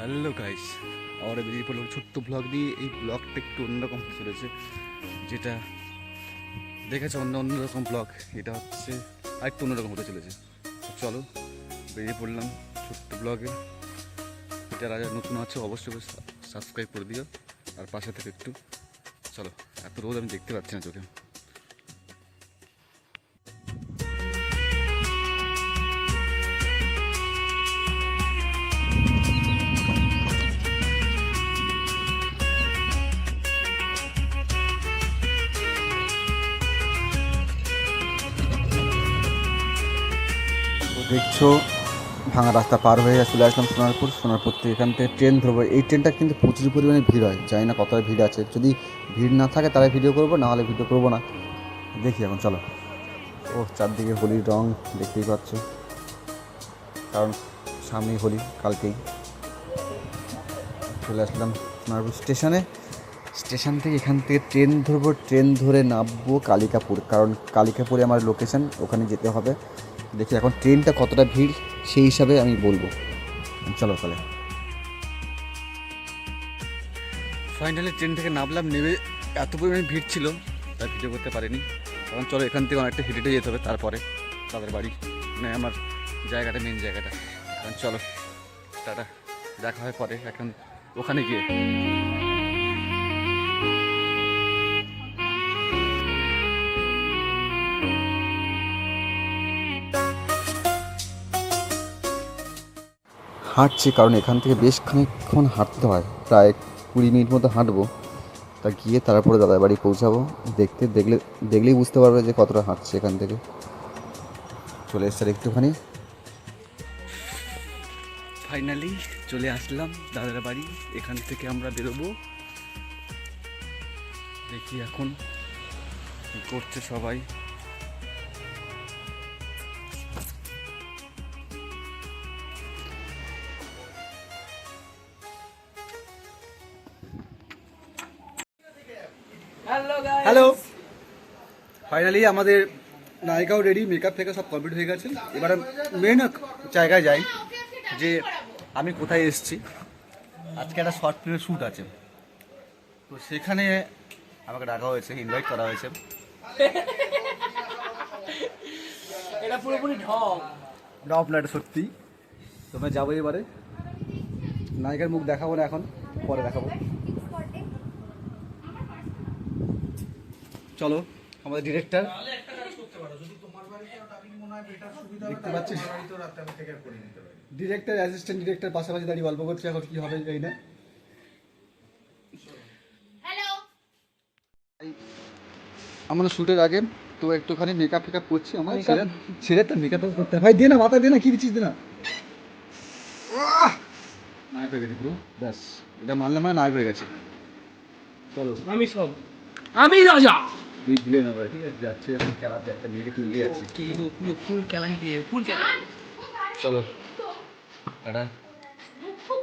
Hello guys, আমরা বেরিয়ে পড়লাম ছোট্ট ব্লগ নিয়ে। এই ব্লগটা একটু অন্যরকম হতে চলেছে, যেটা দেখেছে অন্যরকম ব্লগ, এটা হচ্ছে আরেকটু অন্যরকম হতে চলেছে। চলো বেরিয়ে পড়লাম ছোট্ট ব্লগে। যারা যারা নতুন আছে অবশ্যই সাবস্ক্রাইব করে দিও, আর পাশে থেকে একটু চলো। এত রোদ আমি দেখতে পাচ্ছি না চোখে। দেখছো ভাঙা রাস্তা পার হয়ে চলে আসলাম সোনারপুর থেকে এখান থেকে ট্রেন ধরবো। এই ট্রেনটা কিন্তু প্রচুর পরিমাণে ভিড় হয়, জানি না কতটা ভিড় আছে। যদি ভিড় না থাকে তাহলে ভিডিও করবো, না হলে ভিডিও করবো না। দেখি এখন চলো। ও চারদিকে হোলির রং দেখতেই পাচ্ছ, কারণ সামনেই হোলি, কালকেই। চলে আসলাম সোনারপুর স্টেশন থেকে এখান থেকে ট্রেন ধরবো, ট্রেন ধরে নামবো কালিকাপুর, কারণ কালিকাপুরে আমার লোকেশন, ওখানে যেতে হবে। দেখি এখন ট্রেনটা কতটা ভিড় সেই হিসাবে আমি বলবো। চলো তাহলে। ফাইনালি ট্রেন থেকে নামলাম, নেমে এত পরিমাণে ভিড় ছিল তাই ভিডিও করতে পারিনি। কারণ চলো এখান থেকে অনেকটা হেঁটে যেতে হবে, তারপরে তাদের বাড়ি, মানে আমার জায়গাটা, মেন জায়গাটা। কারণ চলো টাটা, দেখা হয় পরে, এখন ওখানে গিয়ে। হাঁটছি, কারণ এখান থেকে বেশ খানিকক্ষণ হাঁটতে হয়, প্রায় 20 মিনিট মতো হাঁটবো। তা গিয়ে তারপরে দাদার বাড়ি পৌঁছাবো। দেখলেই বুঝতে পারবে যে কতটা হাঁটছে। এখান থেকে চলে এসছে একটুখানি। ফাইনালি চলে আসলাম দাদার বাড়ি। এখান থেকে আমরা বেরোবো। দেখি এখন কি করছে সবাই। হ্যালো, ফাইনালি আমাদের নায়িকাও রেডি, মেকআপ থেকে সব কমপ্লিট হয়ে গেছে। এবারে মেন জায়গায় যাই, যে আমি কোথায় এসেছি। আজকে একটা শর্ট ফিল্মের শ্যুট আছে, তো সেখানে আমাকে ডাকা হয়েছে, ইনভাইট করা হয়েছে। এটা পুরোপুরি ঢং। ডপ না, এটা সত্যি। তোমরা যাবো এবারে। নায়িকার মুখ দেখাবো না এখন, পরে দেখাবো। চলো, আমাদের ডিরেক্টর দেখতে পাচ্ছিস, ডিরেক্টর অ্যাসিস্ট্যান্ট ডিরেক্টর পাশাপাশি দাঁড়িয়ে গল্প করছে। এখন কি হবে জানি না। আমাদের শ্যুটের আগে তো একটুখানি মেকআপ ফেকআপ করছি। আমার ছেড়ে তো মেকআপ করতে হয়। ভাই দিয়ে না, মাথায় দিয়ে না, কি দিচ্ছিস না। নায়ক হয়ে গেছে পুরো, ব্যাস। এটা মানলে মানে নায়ক হয়ে গেছে। চলো, আমি রাজা। তুই দিলে না ভাই, ঠিক আছে, যাচ্ছে এখন খেলাতে, একটা মেয়েকে তুলে যাচ্ছি। ফুল খেলাই দিয়ে ফুল খেলাই। চলো টাটা।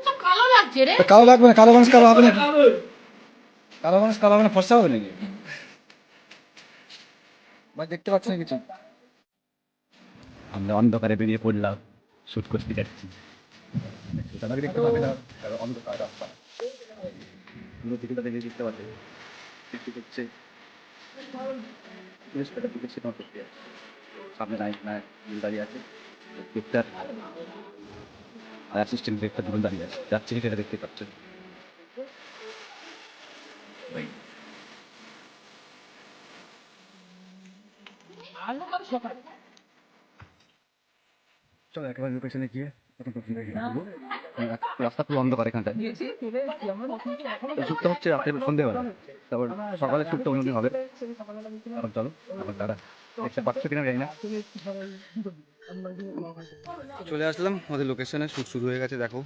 তো কালো লাগছে রে। কালো লাগবে না, কালো মানুষ কালো হবে না, কালো মানুষ কালো হবে না, ফর্সা হবে নাকি ভাই? দেখতে পাচ্ছ না কিছু? আমরা অন্ধকারে বেরিয়ে পড়লাম, শুট করতে যাচ্ছি। আমাকে দেখতে পাবে না, কারণ অন্ধকার রাস্তা, পুরো দিকটা দেখে দেখতে পাবে। দেখতে হচ্ছে সামনে নায়ক নায়ক দাঁড়িয়ে আছে, ডিরেক্টর আর অ্যাসিস্ট্যান্ট ডিরেক্টর দুজন দাঁড়িয়ে আছে, যাচ্ছে সেটা দেখতে পাচ্ছেন। চলো একেবারে পেছনে গিয়ে রাস্তা পুরো অন্ধকার এখানটায়। শ্যুটটা হচ্ছে রাতের সন্ধ্যেবেলা, তারপর সকালে শ্যুটটা অন্যদিন হবে। এখন চলো, এখন দাদা দেখতে পাচ্ছ কিনা জানি না। চলে আসলাম আমাদের লোকেশনে, শ্যুট শুরু হয়ে গেছে। দেখো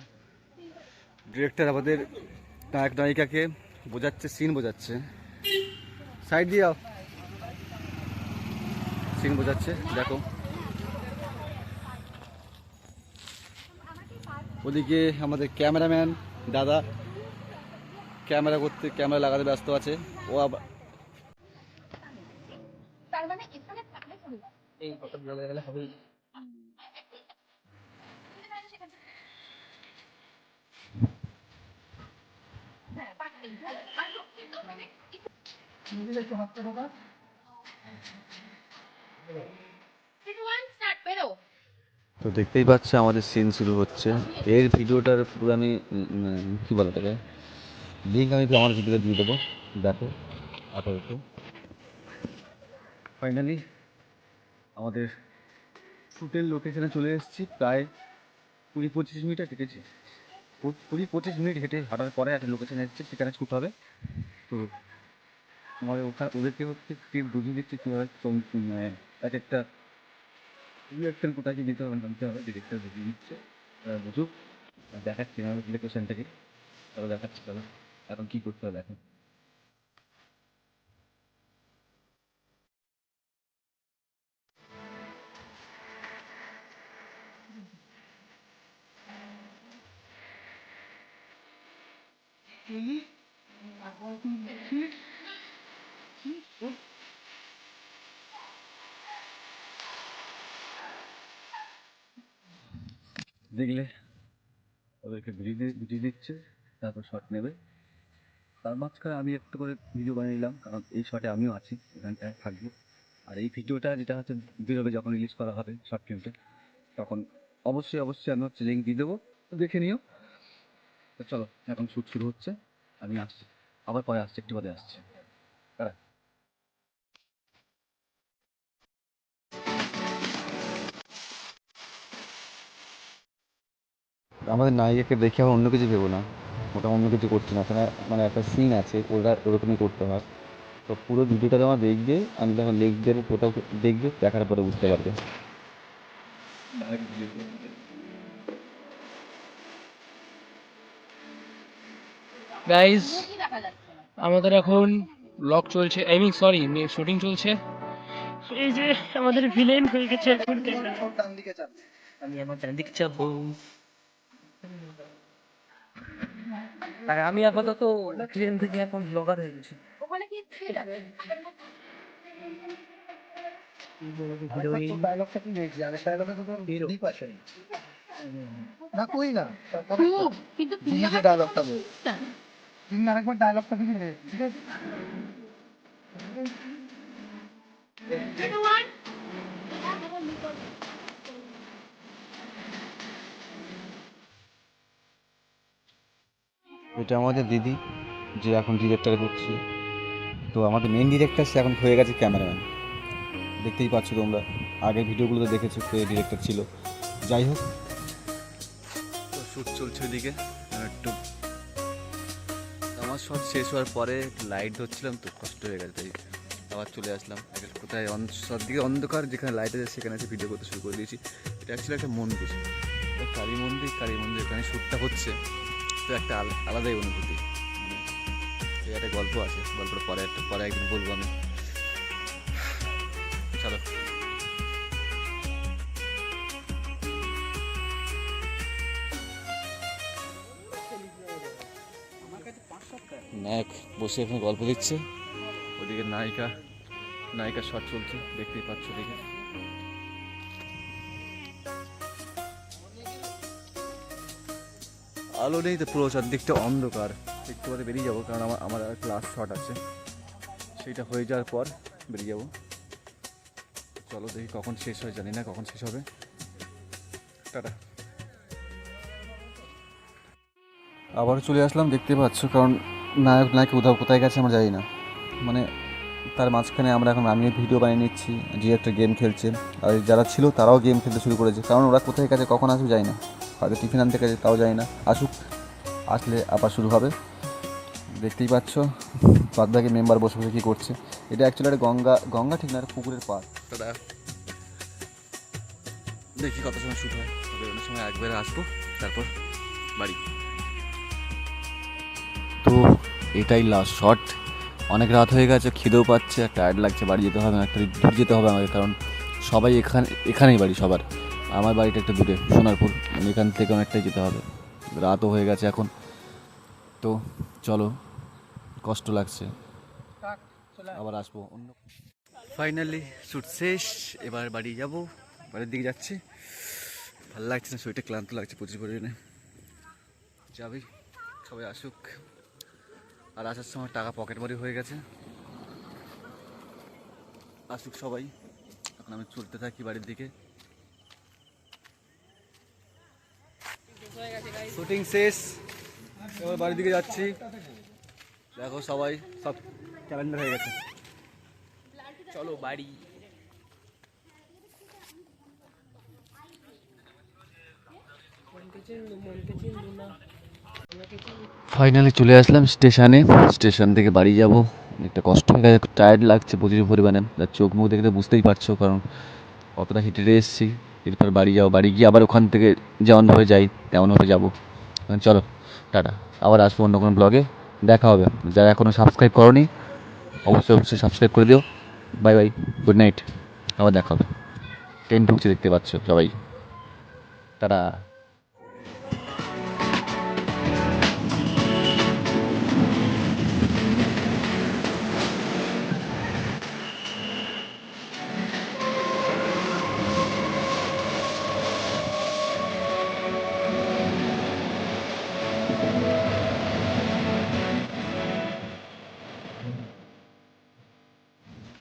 ডিরেক্টর আমাদের নায়ক নায়িকাকে বোঝাচ্ছে, সিন বোঝাচ্ছে। সাইড দিয়ে যাও, সিন বোঝাচ্ছে। দেখো ওদিকে আমাদের ক্যামেরাম্যান দাদা ক্যামেরা লাগাতে ব্যস্ত আছে। ও আবার তার মানে এখানে থাকলে হবে। এই কত ভালো গেলে হবে। স্টার্ট বেরো। তো দেখতেই পাচ্ছ আমাদের সিন শুরু হচ্ছে। এর ভিডিওটার পুরো আমি কী বলে তাকে লিঙ্ক আমি আমার ভিডিওতে দিয়ে দেবো, দেখো আপাতত। ফাইনালি আমাদের শ্যুটের লোকেশনে চলে এসেছি। প্রায় 20-25 মিনিট হেঁটেছি, 20-25 মিনিট হেঁটে হাঁটার পরে একটা লোকেশনে এসেছি, সেখানে শ্যুট হবে। তো আমাদের ওদেরকে হচ্ছে টিপ বুঝিয়ে দিচ্ছি কীভাবে এক একটা ডিরেক্টর কোথায় কি দিতে হবে জানতে হবে, ডিরেক্টর বুঝিয়ে দিচ্ছে, বুঝুক। দেখাচ্ছি আমার লোকেশন থেকে, তাহলে দেখাচ্ছি তাহলে এখন কী করতে হবে এখন। দেখলে ওদেরকে বুঝিয়ে দিচ্ছে, তারপর শট নেবে। তার মাঝখানে আমি একটু করে ভিডিও বানিয়ে নিলাম, কারণ এই শটে আমিও আছি, এখানটায় থাকবো। আর এই ভিডিওটা যেটা হচ্ছে বেরোবে যখন রিলিজ করা হবে শর্ট ফিল্মটা, তখন অবশ্যই আমি হচ্ছে লিঙ্ক দিয়ে দেবো, তো দেখে নিও। তো চলো এখন শ্যুট শুরু হচ্ছে, আমি আসছি, আবার পরে আসছি, একটু বাদে আসছি। হ্যাঁ, আমাদের নায়িকাকে দেখে আবার অন্য কিছু ভেবো না, ওটা অন্য কিছু করছি না, ওখানে মানে একটা সিন আছে, ওটা ওরকমই করতে হয়। তো পুরো ভিডিওটা তোমার দেখবে, আমি তখন লিঙ্ক ওটাও দেখবে, দেখার পরে বুঝতে পারবে। গাইস, মুখই দেখা যাচ্ছে না। আমাদের এখন ব্লগ চলছে, আই মিন সরি, শুটিং চলছে। এই যে আমাদের ভিলেন হয়ে গেছে এখন। আমি আমার ডান দিকে যাবো, আর আমি আপাতত ভিলেন থেকে এখন ব্লগার হয়ে গেছি। ওখানে কি ছিল? হিরোইন ডায়লগটা কি হয়েছে আর ডায়লগে তো তোর হিরো। দীপ আসে না কই না খুব, কিন্তু তুমি যে আমার ডায়লগটা বল না। তুমি আরেকবার ডায়লগটা দিবি রে ঠিক আছে Everyone, এটা আমাদের দিদি, যে এখন ডিরেক্টর করছে। তো আমাদের মেন ডিরেক্টর সে এখন হয়ে গেছে ক্যামেরাম্যান, দেখতেই পাচ্ছ তোমরা, আগের ভিডিওগুলোতে দেখেছো কে ডিরেক্টর ছিল। যাই হোক, তো শ্যুট চলছে ওইদিকে। একটু আমার শট শেষ হওয়ার পরে লাইট ধরছিলাম, তো কষ্ট হয়ে গেছে, তাই আবার চলে আসলাম। কোথায় সবদিকে অন্ধকার, যেখানে লাইট আছে সেখানে এসে ভিডিও করতে শুরু করে দিয়েছি। এটা অ্যাকচুয়ালি একটা মন্দির, কালী মন্দির, এখানে শ্যুটটা হচ্ছে। তো একটা আলাদাই অনুভূতি, এই একটা গল্প আছে, গল্পটা পরে একদিন বলবো আমি। চলো। নায়ক বসে এখন গল্প দিচ্ছে, ওদিকে নায়িকা শট চলছে, দেখতেই পাচ্ছ দেখে। আলো নেই তো, পুরো চারদিকটা অন্ধকার। একটু পরে বেরিয়ে যাবো, কারণ আমার একটা লাস্ট শট আছে, সেইটা হয়ে যাওয়ার পর বেরিয়ে যাবো। চলো দেখি কখন শেষ হয়, জানি না কখন শেষ হবে। টাটা। আবারও চলে আসলাম, দেখতে পাচ্ছ, কারণ নায়ক কোথায় গেছে আমরা জানি না। মানে তার মাঝখানে আমিও ভিডিও বানিয়ে নিচ্ছি, যে একটা গেম খেলছে, আর যারা ছিল তারাও গেম খেলতে শুরু করেছে, কারণ ওরা কোথায় গেছে কখন আসবে জানি না, হয়তো টিফিন আনতে গেছে, তাও জানি না। আসলে আবার শুরু হবে, দেখতেই পাচ্ছ বাদবাকি মেম্বার বসে বসে কী করছে। এটা অ্যাকচুয়ালি একটা গঙ্গা ঠিক না, একটা পুকুরের পার। দেখি কত সময় শ্যুট হয়, অন্য সময় একবারে আসবো, তারপর বাড়ি। তো এটাই লাস্ট শট, অনেক রাত হয়ে গেছে, খিদেও পাচ্ছে, টায়ার্ড লাগছে, বাড়ি যেতে হবে, একটা দূর যেতে হবে আমাকে, কারণ সবাই এখানেই বাড়ি সবার। আমার বাড়িটা একটু দূরে, সোনারপুর, এখান থেকে অনেকটাই যেতে হবে, রাতও হয়ে গেছে এখন। তো চলো, কষ্ট লাগছে, আবার আসবো অন্য। ফাইনালি শ্যুট শেষ, এবার বাড়ি যাব, বাড়ির দিকে যাচ্ছি। ভালো লাগছে না, শরীরটা ক্লান্ত লাগছে প্রচুর পরিমাণে। যাবি, সবাই আসুক। আর আসার সময় টাকা পকেট মারি হয়ে গেছে, আসুক সবাই। এখন আমি চলতে থাকি বাড়ির দিকে। শুটিং শেষ, এবার বাড়ির দিকে যাচ্ছি। দেখো সবাই সব ক্যালেন্ডার হয়ে গেছে। চলো বাড়ি। ফাইনালি চলে আসলাম স্টেশনে। স্টেশন থেকে বাড়ি যাব। একটা কষ্ট হয়ে গেছে, টায়ার্ড লাগছে প্রচুর পরিমাণে। তার চোখ মুখ দেখে তো বুঝতেই পারছো, কারণ কতটা হেঁটে এসেছি। এরপর বাড়ি যাবো, বাড়ি গিয়ে আবার ওখান থেকে যেমনভাবে যাই তেমনভাবে যাবো। চলো টাটা, আবার আসবো অন্য কোনো ব্লগে, দেখা হবে। যারা এখনও সাবস্ক্রাইব করোনি অবশ্যই অবশ্যই সাবস্ক্রাইব করে দিও। বাই বাই, গুড নাইট, আবার দেখা হবে। ট্রেন ঢুকছে দেখতে পাচ্ছ সবাই, টাটা।